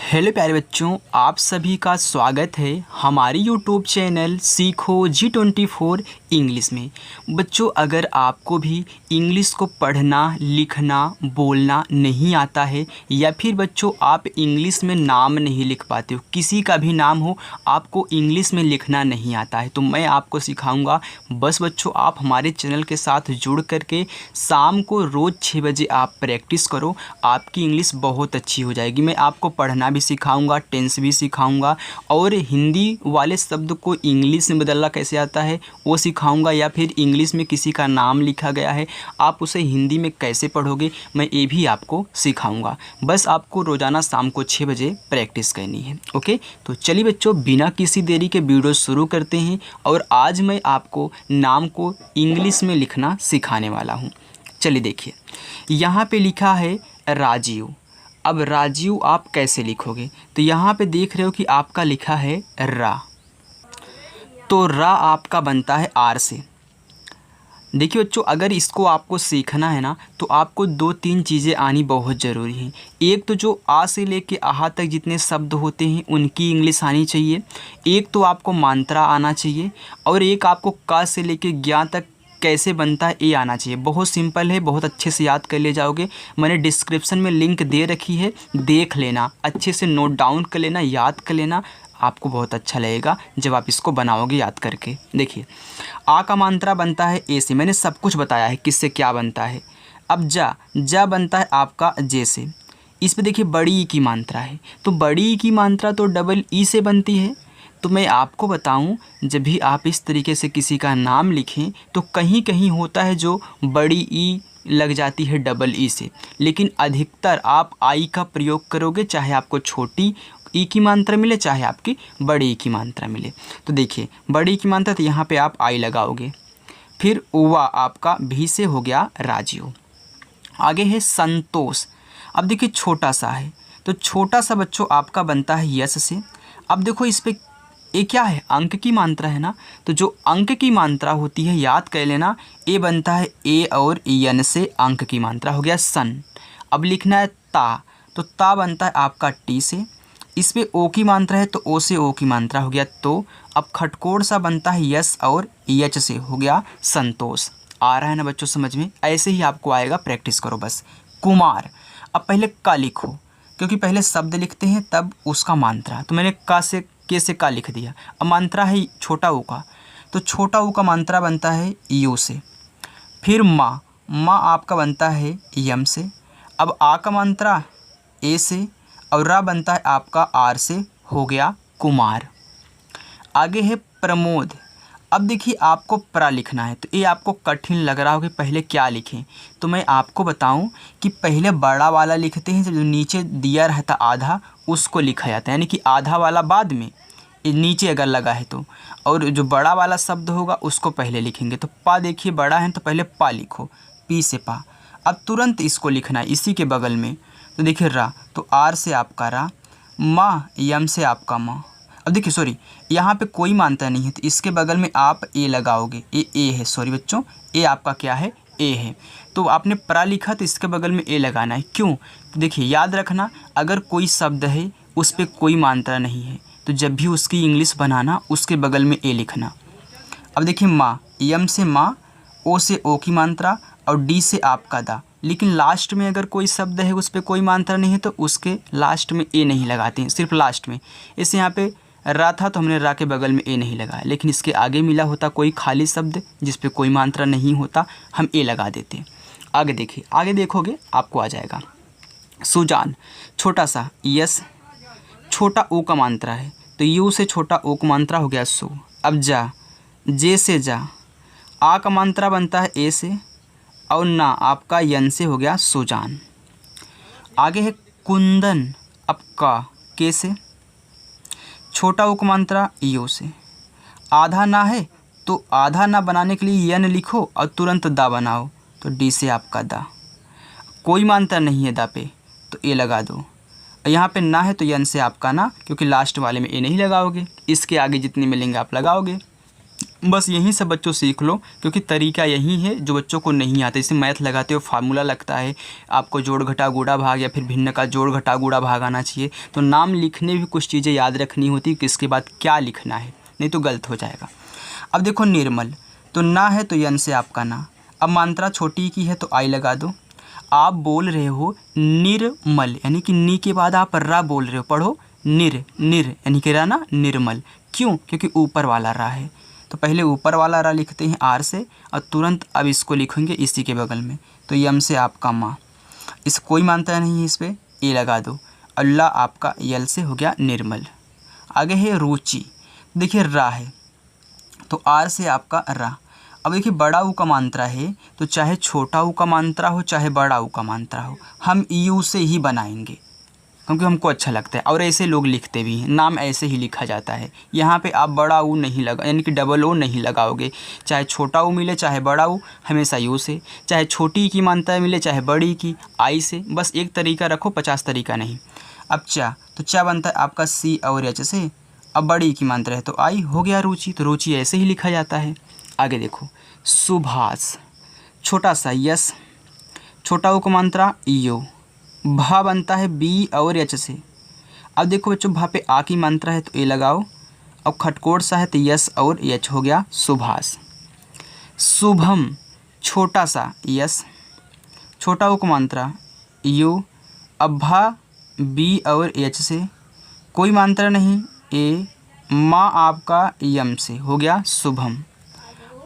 Hello प्यारे बच्चों, आप सभी का स्वागत है हमारी यूट्यूब चैनल सीखो G24 इंग्लिश में। बच्चों, अगर आपको भी इंग्लिश को पढ़ना, लिखना, बोलना नहीं आता है या फिर बच्चों आप इंग्लिश में नाम नहीं लिख पाते हो, किसी का भी नाम हो आपको इंग्लिश में लिखना नहीं आता है, तो मैं आपको सिखाऊंगा। बस बच्चों आप हमारे चैनल के साथ जुड़ करके शाम को रोज़ 6 बजे आप प्रैक्टिस करो, आपकी इंग्लिश बहुत अच्छी हो जाएगी। मैं आपको पढ़ना भी सिखाऊंगा, टेंस भी सिखाऊंगा और हिंदी वाले शब्द को इंग्लिश में बदलना कैसे आता है वो सिखाऊंगा, या फिर इंग्लिश में किसी का नाम लिखा गया है आप उसे हिंदी में कैसे पढ़ोगे मैं ये भी आपको सिखाऊंगा। बस आपको रोज़ाना शाम को 6 बजे प्रैक्टिस करनी है। ओके, तो चलिए बच्चों बिना किसी देरी के वीडियो शुरू करते हैं और आज मैं आपको नाम को इंग्लिश में लिखना सिखाने वाला हूँ। चलिए देखिए, यहाँ पे लिखा है राजीव। अब राजीव आप कैसे लिखोगे, तो यहाँ पे देख रहे हो कि आपका लिखा है रा, तो रा आपका बनता है आर से। देखिए बच्चों, अगर इसको आपको सीखना है ना तो आपको 2-3 चीज़ें आनी बहुत ज़रूरी हैं। एक तो जो आ से लेके आहा तक जितने शब्द होते हैं उनकी इंग्लिश आनी चाहिए, एक तो आपको मात्रा आना चाहिए और एक आपको का से लेके ज्ञा तक कैसे बनता है ये आना चाहिए। बहुत सिंपल है, बहुत अच्छे से याद कर ले जाओगे। मैंने डिस्क्रिप्शन में लिंक दे रखी है, देख लेना, अच्छे से नोट डाउन कर लेना, याद कर लेना, आपको बहुत अच्छा लगेगा जब आप इसको बनाओगे याद करके। देखिए, आ का मात्रा बनता है ए से, मैंने सब कुछ बताया है किससे क्या बनता है। अब जा बनता है आपका जे से। इस पे देखिए बड़ी ई की मात्रा है, तो बड़ी ई की मात्रा तो डबल ई से बनती है। तो मैं आपको बताऊं, जब भी आप इस तरीके से किसी का नाम लिखें तो कहीं कहीं होता है जो बड़ी ई लग जाती है डबल ई से, लेकिन अधिकतर आप आई का प्रयोग करोगे, चाहे आपको छोटी ई की मात्रा मिले चाहे आपकी बड़ी ई की मात्रा मिले। तो देखिए बड़ी ई की मात्रा, तो यहाँ पे आप आई लगाओगे। फिर उवा आपका भी से हो गया राजीव। आगे है संतोष। अब देखिए छोटा सा है, तो छोटा सा बच्चों आपका बनता है यस से। अब देखो इस पे ये क्या है, अंक की मात्रा है ना, तो जो अंक की मात्रा होती है याद कर लेना, ए बनता है ए और यन से, अंक की मात्रा हो गया सन। अब लिखना है ता, तो ता बनता है आपका टी से। इस पे ओ की मात्रा है तो ओ से ओ की मात्रा हो गया तो। अब खटकोड़ सा बनता है यस और यच से, हो गया संतोष। आ रहा है ना बच्चों समझ में? ऐसे ही आपको आएगा, प्रैक्टिस करो बस। कुमार। अब पहले का लिखो, क्योंकि पहले शब्द लिखते हैं तब उसका मात्रा, तो मैंने का से के से का लिख दिया। अब मात्रा है छोटा ऊ का, तो छोटा ऊ का मात्रा बनता है यू से। फिर माँ आपका बनता है यम से। अब आ का मात्रा ए से और रा बनता है आपका आर से, हो गया कुमार। आगे है प्रमोद। अब देखिए आपको प्रा लिखना है, तो ये आपको कठिन लग रहा हो कि पहले क्या लिखें, तो मैं आपको बताऊं कि पहले बड़ा वाला लिखते हैं, जो नीचे दिया रहता आधा उसको लिखा जाता है, यानी कि आधा वाला बाद में नीचे अगर लगा है तो, और जो बड़ा वाला शब्द होगा उसको पहले लिखेंगे। तो पा देखिए बड़ा है तो पहले पा लिखो, पी से पा। अब तुरंत इसको लिखना है इसी के बगल में, तो देखिए रा, तो आर से आपका रा, माँ यम से आपका माँ। अब देखिए सॉरी, यहाँ पे कोई मात्रा नहीं है तो इसके बगल में आप ए लगाओगे, ए है, सॉरी बच्चों, ए आपका क्या है, ए है। तो आपने प्रा लिखा तो इसके बगल में ए लगाना है, क्यों? तो देखिए याद रखना, अगर कोई शब्द है उस पर कोई मात्रा नहीं है तो जब भी उसकी इंग्लिश बनाना उसके बगल में ए लिखना। अब देखिए माँ, यम से माँ, ओ से ओ की मात्रा और डी से आपका दा, लेकिन लास्ट में अगर कोई शब्द है उस पर कोई मात्रा नहीं है तो उसके लास्ट में ए नहीं लगाते हैं, सिर्फ लास्ट में। इसे यहाँ पे रा था तो हमने रा के बगल में ए नहीं लगाया, लेकिन इसके आगे मिला होता कोई खाली शब्द जिस पे कोई मात्रा नहीं होता, हम ए लगा देते। आगे देखिए, आगे देखोगे आपको आ जाएगा। सुजान। छोटा सा यस, छोटा ओ का मात्रा है तो यू से छोटा ओ का मात्रा हो गया सु। अब जा, जे से जा, आ का मात्रा बनता है ए से और ना आपका यन से, हो गया सुजान। आगे है कुंदन। अब का के से, छोटा ऊ का मात्रा यू से। आधा ना है तो आधा ना बनाने के लिए यन लिखो और तुरंत दा बनाओ, तो डी से आपका दा। कोई मात्रा नहीं है दा पे तो ए लगा दो, यहाँ पे ना है तो यन से आपका ना, क्योंकि लास्ट वाले में ए नहीं लगाओगे, इसके आगे जितने मिलेंगे आप लगाओगे। बस यहीं से बच्चों सीख लो, क्योंकि तरीका यही है जो बच्चों को नहीं आता। जैसे मैथ लगाते हो फार्मूला लगता है, आपको जोड़ घटा गुणा भाग या फिर भिन्न का जोड़ घटा गुणा भाग आना चाहिए। तो नाम लिखने भी कुछ चीज़ें याद रखनी होती कि इसके बाद क्या लिखना है, नहीं तो गलत हो जाएगा। अब देखो निर्मल, तो ना है तो यन से आपका ना। अब मात्रा छोटी की है तो आई लगा दो। आप बोल रहे हो निर्मल, यानी कि नी के बाद आप रा बोल रहे हो, पढ़ो निर यानी कि रा ना, निर्मल। क्यों? क्योंकि ऊपर वाला रा है, तो पहले ऊपर वाला रा लिखते हैं आर से और तुरंत अब इसको लिखेंगे इसी के बगल में, तो यम से आपका माँ। इस कोई मानता नहीं है, इस पर ए लगा दो। अल्लाह आपका यल से हो गया निर्मल। आगे है रुचि, देखिए रा है तो आर से आपका रा। अब देखिए बड़ा ऊ का मात्रा है, तो चाहे छोटा ऊ का मात्रा हो चाहे बड़ा ऊ का मात्रा हो, हम यू से ही बनाएंगे क्योंकि हमको अच्छा लगता है और ऐसे लोग लिखते भी हैं। नाम ऐसे ही लिखा जाता है। यहाँ पे आप बड़ा ऊ नहीं लगा, यानी कि डबल ओ नहीं लगाओगे। चाहे छोटा ऊ मिले चाहे बड़ा ऊ, हमेशा यू से। चाहे छोटी की मात्रा मिले चाहे बड़ी की, आई से। बस एक तरीका रखो, 50 तरीका नहीं। अब चा, तो चा बनता है आपका सी और एच से। अब बड़ी की मात्रा है तो आई, हो गया रुचि, तो रुचि ऐसे ही लिखा जाता है। आगे देखो सुभाष, छोटा सा यस, छोटा ऊ का मात्रा यो। भा बनता है बी और एच से। अब देखो बच्चों भा पे आ की मात्रा है तो ए लगाओ। अब खटकोट सा है तो यस और एच, हो गया सुभाष। शुभम, छोटा सा यस, छोटा ऊ का मात्रा यू। अब भा बी और एच से, कोई मात्रा नहीं, ए, माँ आपका यम से, हो गया शुभम।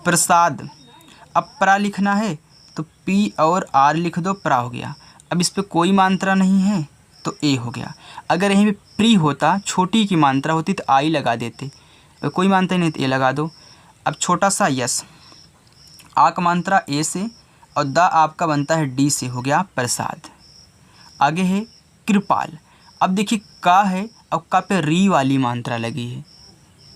प्रसाद, अब प्रा लिखना है तो पी और आर लिख दो, प्रा हो गया। अब इस पे कोई मात्रा नहीं है तो ए हो गया। अगर यहीं पे प्री होता, छोटी की मात्रा होती तो आई लगा देते, तो कोई मात्रा नहीं तो ए लगा दो। अब छोटा सा यस, आ का मात्रा ए से और द आपका बनता है डी से, हो गया प्रसाद। आगे है कृपाल। अब देखिए का है, अब का पे री वाली मात्रा लगी है।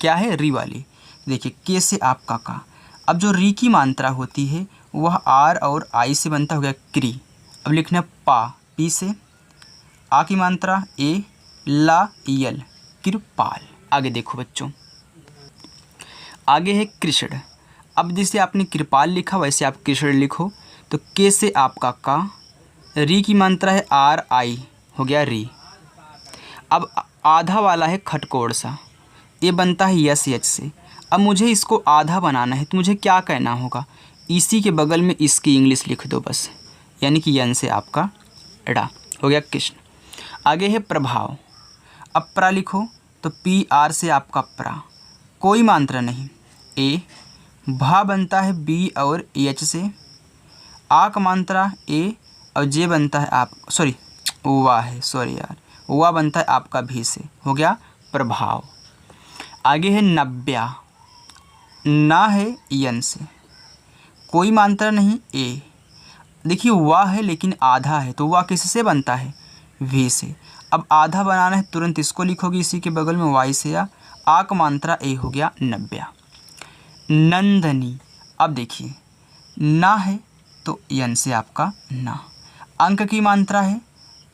क्या है? री वाली। देखिए के से आपका का। अब जो री की मात्रा होती है वह आर और आई से बनता, हो गया क्री। अब लिखना पा, पी से। आ की मात्रा ए, ला यल, कृपाल। आगे देखो बच्चों, आगे है कृष्ण। अब जैसे आपने कृपाल लिखा वैसे आप कृष्ण लिखो। तो के से आपका का, री की मात्रा है आर आई, हो गया री। अब आधा वाला है खटकोड़ सा, ये बनता है यस एच से। अब मुझे इसको आधा बनाना है तो मुझे क्या कहना होगा, इसी के बगल में इसकी इंग्लिश लिख दो बस, यानी कि यन से आपका डा, हो गया कृष्ण। आगे है प्रभाव। अब प्रा लिखो तो पी आर से आपका प्रा, कोई मात्रा नहीं, ए। भा बनता है बी और एच से। आ का मात्रा ए और जे बनता है आप, सॉरी वाह है, सॉरी यार, वाह बनता है आपका भी से, हो गया प्रभाव। आगे है नब्या, ना है यन से, कोई मात्रा नहीं, ए। देखिए वाह है लेकिन आधा है तो वाह किससे बनता है, वी से। अब आधा बनाना है तुरंत इसको लिखोगे इसी के बगल में वाई से, या आ का मात्रा ए, हो गया नब्या। नंदनी। अब देखिए ना है तो यन से आपका ना, अंक की मात्रा है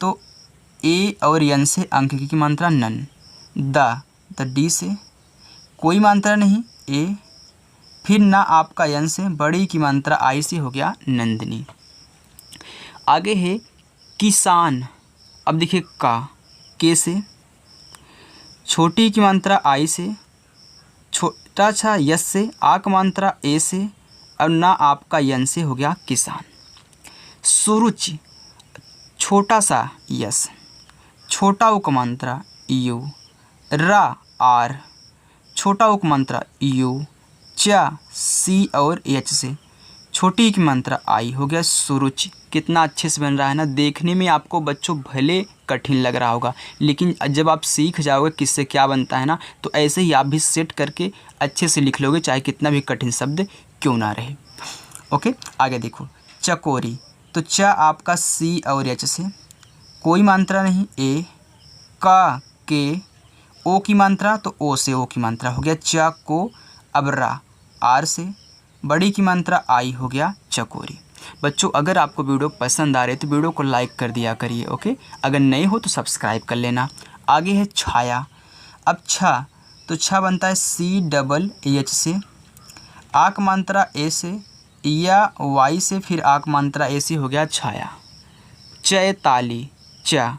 तो ए और यन से अंक की मात्रा नन। द डी से, कोई मात्रा नहीं, ए। फिर ना आपका यन से, बड़ी की मात्रा आई से, हो गया नंदिनी। आगे है किसान। अब देखिए का, के से, छोटी की मात्रा आई से, छोटा सा यस से, आ का मात्रा ए से और ना आपका यन से, हो गया किसान। सुरुचि, छोटा सा यस, छोटा उ का मात्रा यू। रा आर, छोटा उ का मात्रा यू। चा सी और एच से, छोटी की मात्रा आई, हो गया सुरुचि। कितना अच्छे से बन रहा है ना। देखने में आपको बच्चों भले कठिन लग रहा होगा, लेकिन जब आप सीख जाओगे किससे क्या बनता है ना, तो ऐसे ही आप भी सेट करके अच्छे से लिख लोगे, चाहे कितना भी कठिन शब्द क्यों ना रहे। ओके, आगे देखो चकोरी। तो चा आपका सी और एच से, कोई मात्रा नहीं, ए। का के, ओ की मात्रा तो ओ से ओ की मात्रा, हो गया चा को। अब रा आर से, बड़ी की मात्रा आई, हो गया चकोरी। बच्चों अगर आपको वीडियो पसंद आ रही है तो वीडियो को लाइक कर दिया करिए, ओके। अगर नए हो तो सब्सक्राइब कर लेना। आगे है छाया। अब छा, तो छा बनता है सी डबल एच से, आक मात्रा ए से या वाई से, फिर आक मात्रा ए से हो गया छाया। चैताली च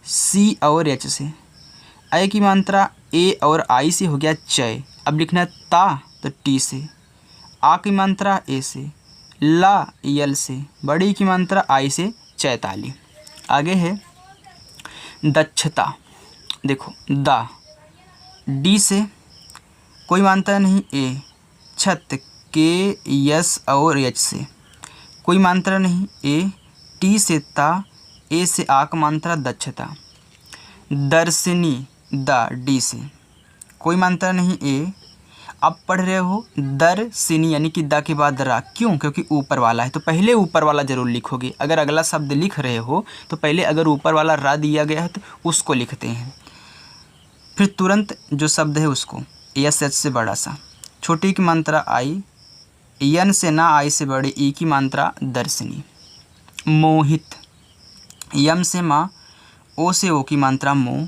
सी और एच से। ऐ की मात्रा ए और आई से हो गया चय। अब लिखना है ता तो टी से। आ की मात्रा ए से, ला यल से, बड़ी की मात्रा आई से चैताली। आगे है दक्षता। देखो दा डी से, कोई मात्रा नहीं ए। छत के यस और एच से, कोई मात्रा नहीं ए। टी से ता, ए से आक मात्रा दक्षता। दर्शनी द डी से, कोई मात्रा नहीं ए। अब पढ़ रहे हो दर्शनी यानी कि द के बाद रा, क्यों? क्योंकि ऊपर वाला है तो पहले ऊपर वाला जरूर लिखोगे। अगर अगला शब्द लिख रहे हो तो पहले अगर ऊपर वाला रा दिया गया है तो उसको लिखते हैं, फिर तुरंत जो शब्द है उसको। यस एच से बड़ा सा, छोटी की मात्रा आई, यन से ना आई से बड़ी, ई की मात्रा दर्शनी। मोहित यम से माँ, ओ से ओ की मात्रा मो,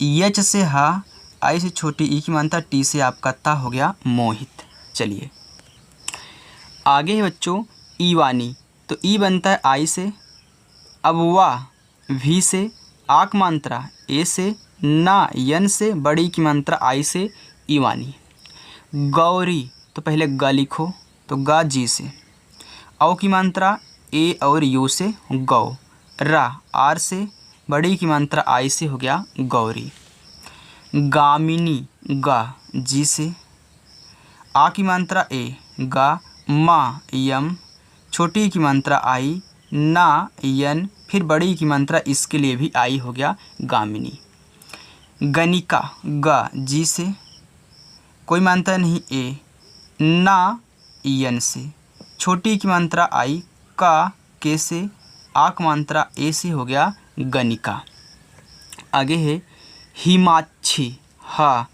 यच से हा, आई से छोटी, ई की मात्रा टी से आपका ता हो गया मोहित। चलिए आगे है बच्चों ईवानी। तो ई बनता है आई से, अब वाह भी से, आक मात्रा ए से, ना यन से, बड़ी की मात्रा आई से ईवानी। गौरी तो पहले ग लिखो तो गा जी से, औ की मात्रा ए और यू से गौ। रा आर से, बड़ी की मात्रा आई से हो गया गौरी। गामिनी गा जी से, आ की मात्रा ए गा, मा यम, छोटी की मात्रा आई, ना यन, फिर बड़ी की मात्रा इसके लिए भी आई हो गया गामिनी। गनिका गा जी से, कोई मात्रा नहीं ए। ना यन से, छोटी की मात्रा आई, का के से, आक मात्रा ए से हो गया गनिका। आगे है हिमाक्षी हा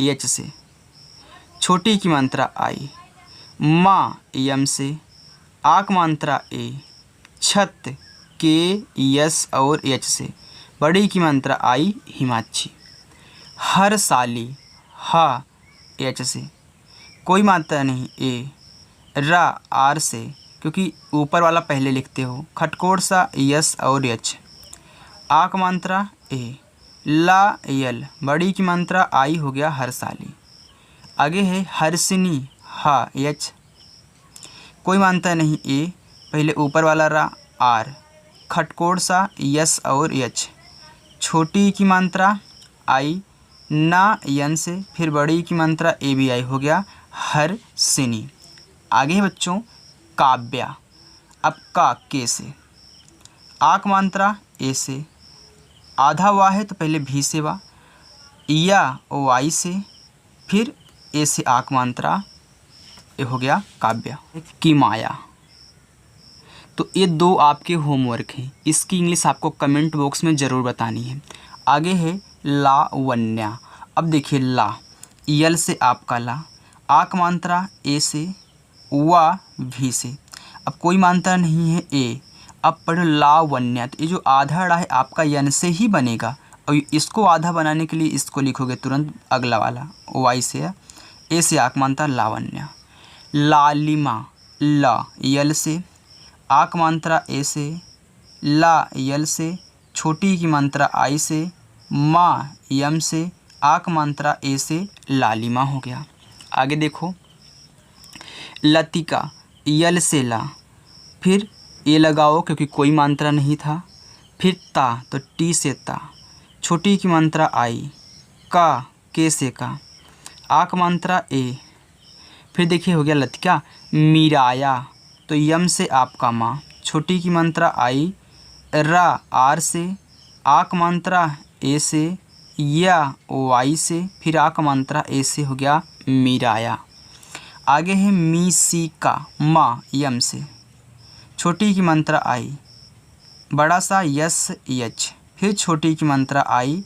एच से, छोटी की मात्रा आई, माँ यम से, आक मात्रा ए। छत के यस और एच से, बड़ी की मात्रा आई हिमाक्षी। हरसाली हा एच से, कोई मात्रा नहीं ए। रा आर से, क्योंकि ऊपर वाला पहले लिखते हो। खटकोर सा यस और एच, आक मात्रा ए। ला यल, बड़ी की मात्रा आई हो गया हरसाली। आगे है हर्षिनी हा एच, कोई मात्रा नहीं ए, पहले ऊपर वाला रा आर। खटकोर सा यस और एच, छोटी की मात्रा आई, ना यन से, फिर बड़ी की मात्रा ए भी आई हो गया हर्षिनी। आगे है बच्चों काव्या। अब का के से, आक मात्रा ए से, आधा वा है तो पहले भी से वा, या वाई से, फिर ए से आक मात्रा, ये हो गया काव्या। की माया। तो ये दो आपके होमवर्क हैं, इसकी इंग्लिश आपको कमेंट बॉक्स में ज़रूर बतानी है। आगे है लावण्या। अब देखिए ला यल से आपका ला, आक मात्रा ए से, वा भी से, अब कोई मात्रा नहीं है ए। अब पढ़ो लावण्या। तो ये जो आधा अड़ा है आपका यन से ही बनेगा, और इसको आधा बनाने के लिए इसको लिखोगे तुरंत अगला वाला वाई से, ए से आक मात्रा लावण्या। लालिमा ला यल से, आक मात्रा ए से, ला यल से, छोटी की मात्रा आई से, माँ यम से, आक मात्रा ए से लालिमा हो गया। आगे देखो लतिका यल से ला, फिर ए लगाओ क्योंकि कोई मात्रा नहीं था, फिर ता तो टी से ता, छोटी की मात्रा आई, का के से का, आक मात्रा ए। फिर देखिए हो गया लतिका। मीराया तो यम से आपका माँ, छोटी की मात्रा आई, रा आर से, आक मात्रा ए से, या वाई से, फिर आक मात्रा ए से हो गया मीराया। आगे है मीसिका माँ यम से, छोटी की मात्रा आई, बड़ा सा यस यच, फिर छोटी की मात्रा आई,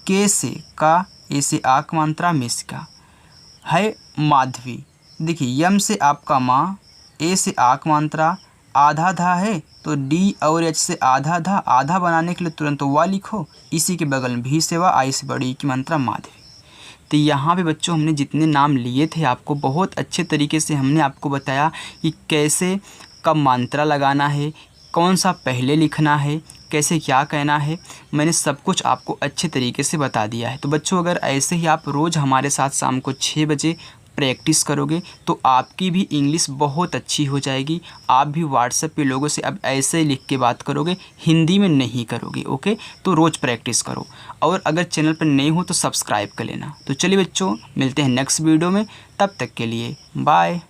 के से का, ए से आक मात्रा मिसिका। है माधवी। देखिए यम से आपका माँ, ए से आक मात्रा, आधा धा है तो डी और एच से आधा धा, आधा बनाने के लिए तुरंत वा लिखो, इसी के बगल में भी से वा, आई से बड़ी की मात्रा माधवी। तो यहाँ पे बच्चों हमने जितने नाम लिए थे आपको बहुत अच्छे तरीके से हमने आपको बताया कि कैसे कब मात्रा लगाना है, कौन सा पहले लिखना है, कैसे क्या कहना है। मैंने सब कुछ आपको अच्छे तरीके से बता दिया है। तो बच्चों अगर ऐसे ही आप रोज़ हमारे साथ शाम को 6 बजे प्रैक्टिस करोगे तो आपकी भी इंग्लिश बहुत अच्छी हो जाएगी। आप भी व्हाट्सएप पे लोगों से अब ऐसे लिख के बात करोगे, हिंदी में नहीं करोगे। ओके, तो रोज़ प्रैक्टिस करो और अगर चैनल पर नए हो तो सब्सक्राइब कर लेना। तो चलिए बच्चों, मिलते हैं नेक्स्ट वीडियो में, तब तक के लिए बाय।